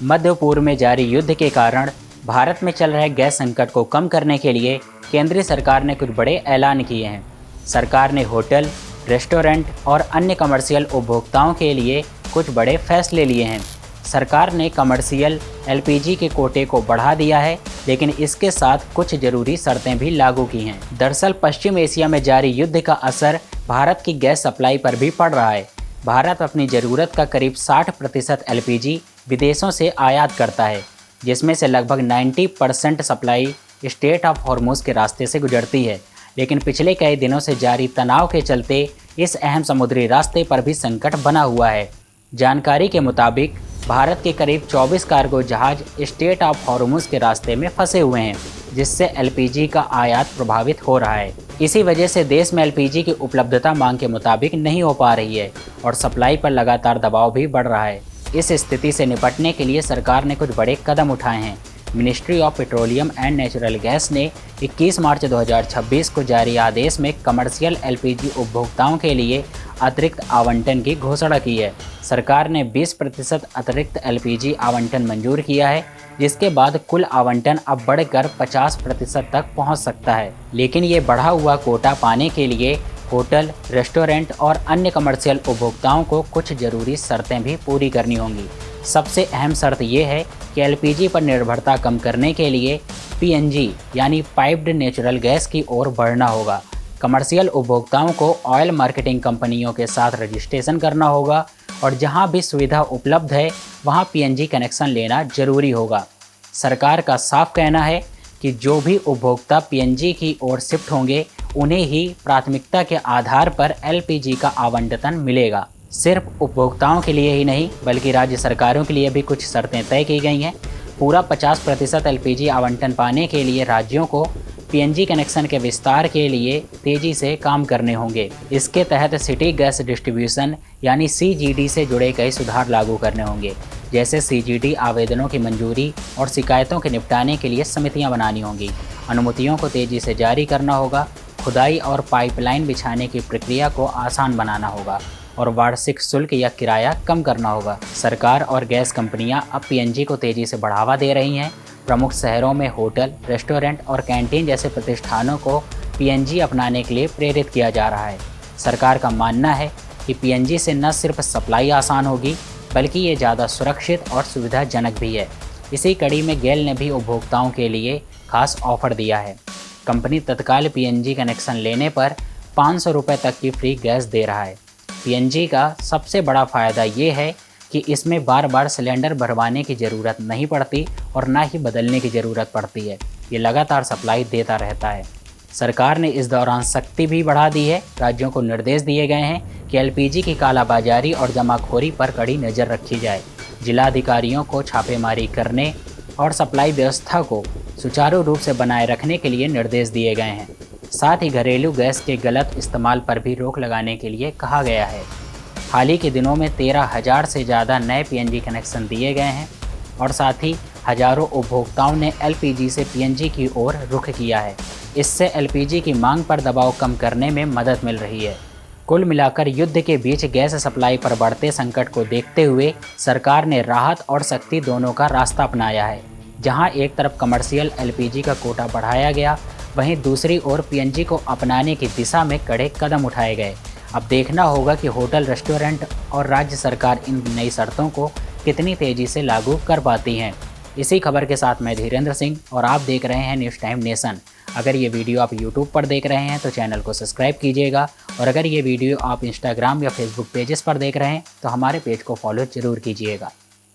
मध्य पूर्व में जारी युद्ध के कारण भारत में चल रहे गैस संकट को कम करने के लिए केंद्रीय सरकार ने कुछ बड़े ऐलान किए हैं। सरकार ने होटल, रेस्टोरेंट और अन्य कमर्शियल उपभोक्ताओं के लिए कुछ बड़े फैसले लिए हैं। सरकार ने कमर्शियल एलपीजी के कोटे को बढ़ा दिया है, लेकिन इसके साथ कुछ जरूरी शर्तें भी लागू की हैं। दरअसल पश्चिम एशिया में जारी युद्ध का असर भारत की गैस सप्लाई पर भी पड़ रहा है। भारत अपनी ज़रूरत का करीब 60% एलपीजी विदेशों से आयात करता है, जिसमें से लगभग 90% सप्लाई स्ट्रेट ऑफ हॉर्मुज के रास्ते से गुजरती है। लेकिन पिछले कई दिनों से जारी तनाव के चलते इस अहम समुद्री रास्ते पर भी संकट बना हुआ है। जानकारी के मुताबिक भारत के करीब 24 कार्गो जहाज स्ट्रेट ऑफ हॉर्मुज के रास्ते में फंसे हुए हैं, जिससे एलपीजी का आयात प्रभावित हो रहा है। इसी वजह से देश में एलपीजी की उपलब्धता मांग के मुताबिक नहीं हो पा रही है और सप्लाई पर लगातार दबाव भी बढ़ रहा है। इस स्थिति से निपटने के लिए सरकार ने कुछ बड़े कदम उठाए हैं। Ministry of petroleum and natural gas ने 21 मार्च 2026 को जारी आदेश में कमर्शियल एलपीजी उपभोक्ताओं के लिए अतिरिक्त आवंटन की घोषणा की है। सरकार ने 20% अतिरिक्त एलपीजी आवंटन मंजूर किया है, जिसके बाद कुल आवंटन अब बढ़कर 50% तक पहुंच सकता है। लेकिन ये बढ़ा हुआ कोटा पाने के लिए होटल, रेस्टोरेंट और अन्य कमर्शियल उपभोक्ताओं को कुछ ज़रूरी शर्तें भी पूरी करनी होंगी। सबसे अहम शर्त ये है कि एलपीजी पर निर्भरता कम करने के लिए पीएनजी यानी पाइप्ड नेचुरल गैस की ओर बढ़ना होगा। कमर्शियल उपभोक्ताओं को ऑयल मार्केटिंग कंपनियों के साथ रजिस्ट्रेशन करना होगा और जहां भी सुविधा उपलब्ध है वहां पीएनजी कनेक्शन लेना जरूरी होगा। सरकार का साफ कहना है कि जो भी उपभोक्ता पीएनजी की ओर शिफ्ट होंगे उन्हें ही प्राथमिकता के आधार पर एलपीजी का आवंटन मिलेगा। सिर्फ उपभोक्ताओं के लिए ही नहीं बल्कि राज्य सरकारों के लिए भी कुछ शर्तें तय की गई हैं। पूरा 50% एलपीजी आवंटन पाने के लिए राज्यों को पीएनजी कनेक्शन के विस्तार के लिए तेज़ी से काम करने होंगे। इसके तहत सिटी गैस डिस्ट्रीब्यूशन यानी सीजीडी से जुड़े कई सुधार लागू करने होंगे, जैसे सीजीडी आवेदनों की मंजूरी और शिकायतों के निपटाने के लिए समितियां बनानी होंगी। अनुमतियों को तेज़ी से जारी करना होगा। खुदाई और पाइपलाइन बिछाने की प्रक्रिया को आसान बनाना होगा और वार्षिक शुल्क या किराया कम करना होगा। सरकार और गैस कंपनियां अब पीएनजी को तेज़ी से बढ़ावा दे रही हैं। प्रमुख शहरों में होटल, रेस्टोरेंट और कैंटीन जैसे प्रतिष्ठानों को पीएनजी अपनाने के लिए प्रेरित किया जा रहा है। सरकार का मानना है कि पीएनजी से न सिर्फ सप्लाई आसान होगी बल्कि ये ज़्यादा सुरक्षित और सुविधाजनक भी है। इसी कड़ी में गेल ने भी उपभोक्ताओं के लिए खास ऑफर दिया है। कंपनी तत्काल पीएनजी कनेक्शन लेने पर 500 रुपये तक की फ्री गैस दे रहा है। पीएनजी का सबसे बड़ा फ़ायदा ये है कि इसमें बार बार सिलेंडर भरवाने की ज़रूरत नहीं पड़ती और ना ही बदलने की ज़रूरत पड़ती है। ये लगातार सप्लाई देता रहता है। सरकार ने इस दौरान सख्ती भी बढ़ा दी है। राज्यों को निर्देश दिए गए हैं कि एलपीजी की कालाबाजारी और जमाखोरी पर कड़ी नज़र रखी जाए। जिलाधिकारियों को छापेमारी करने और सप्लाई व्यवस्था को सुचारू रूप से बनाए रखने के लिए निर्देश दिए गए हैं। साथ ही घरेलू गैस के गलत इस्तेमाल पर भी रोक लगाने के लिए कहा गया है। हाल ही के दिनों में 13,000 से ज़्यादा नए पीएनजी कनेक्शन दिए गए हैं और साथ ही हज़ारों उपभोक्ताओं ने एलपीजी से पीएनजी की ओर रुख किया है। इससे एलपीजी की मांग पर दबाव कम करने में मदद मिल रही है। कुल मिलाकर युद्ध के बीच गैस सप्लाई पर बढ़ते संकट को देखते हुए सरकार ने राहत और सख्ती दोनों का रास्ता अपनाया है। जहां एक तरफ कमर्शियल एलपीजी का कोटा बढ़ाया गया, वहीं दूसरी ओर पीएनजी को अपनाने की दिशा में कड़े कदम उठाए गए। अब देखना होगा कि होटल, रेस्टोरेंट और राज्य सरकार इन नई शर्तों को कितनी तेज़ी से लागू कर पाती हैं। इसी खबर के साथ मैं धीरेन्द्र सिंह और आप देख रहे हैं न्यूज़ टाइम नेशन। अगर ये वीडियो आप यूट्यूब पर देख रहे हैं तो चैनल को सब्सक्राइब कीजिएगा और अगर ये वीडियो आप इंस्टाग्राम या फेसबुक पेजेस पर देख रहे हैं तो हमारे पेज को फॉलो ज़रूर कीजिएगा।